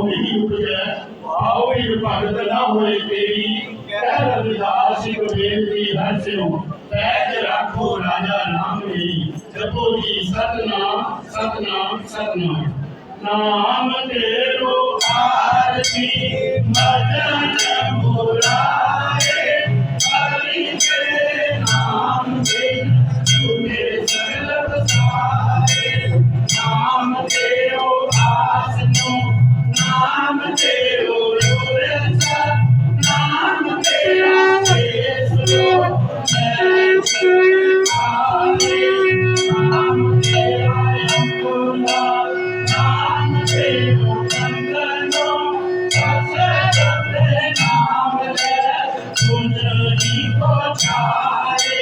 नहीं उपजै भाव ही भगत न होए तेरी कह रविदास एक बेनती हर सिरों पैज रखो राजा नाम मेरी जपो जी सतनाम सतनाम सतनाम नाम तेरो आरती मदन मुरारे हरि के नाम से तूने सगल सारे नाम तेरो आसनो नाम तेरो रोरसा नाम तेरा केसरो नाम तेरा अंकुला नाम तेरो कंगनो कसरत नाम ले कुंडली को छाए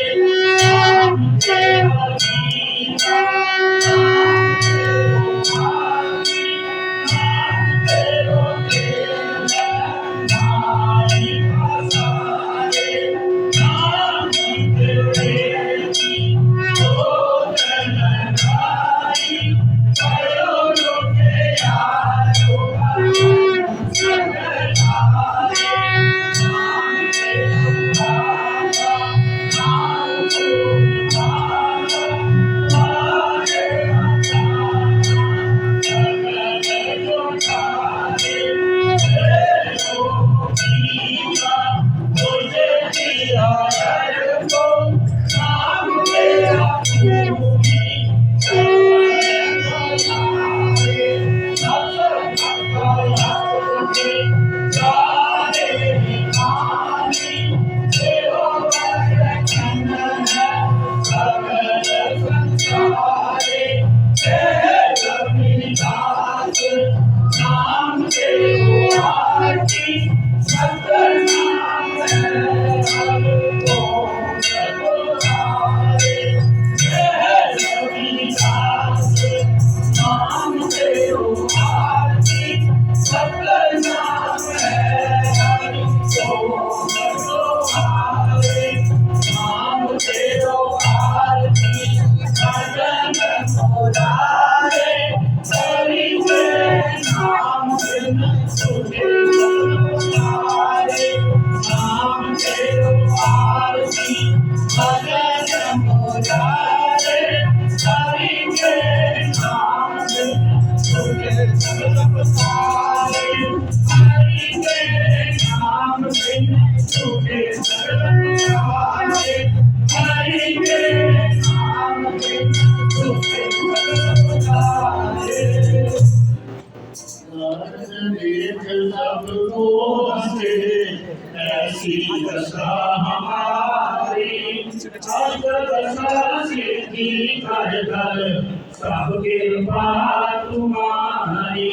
नाम तेरा गीता नाम तेरो आरती नाम तेरो तेल नाई भाषाए नाम तेरे की दो नाई करो लोके यारो सगलाए नाम तेरो बाबा नाम तुम्हारा मारे सगल जोतारे तेरो कीवा तुझे दिया यार को नाम तेरा भूमि नाम तेरो आरती सतनाम ओम सतनारे नाम तेरो आरती सतनाम ओम सतनारे नाम तेरो आरती सतनाम मुरारे हरि के नाम बिन तुझे सतनारे नाम तेरो आरती भजन मुरारे हरि के नाम बिन तुझे सतनारे हरि के नाम बिन तुझे सतनारे हरि के नाम बिन तुझे सतनारे देख सबको हंसे ऐसी दशा हमारी अष्ट दशा सिद्धि कर कर सब कृपा तुम्हारी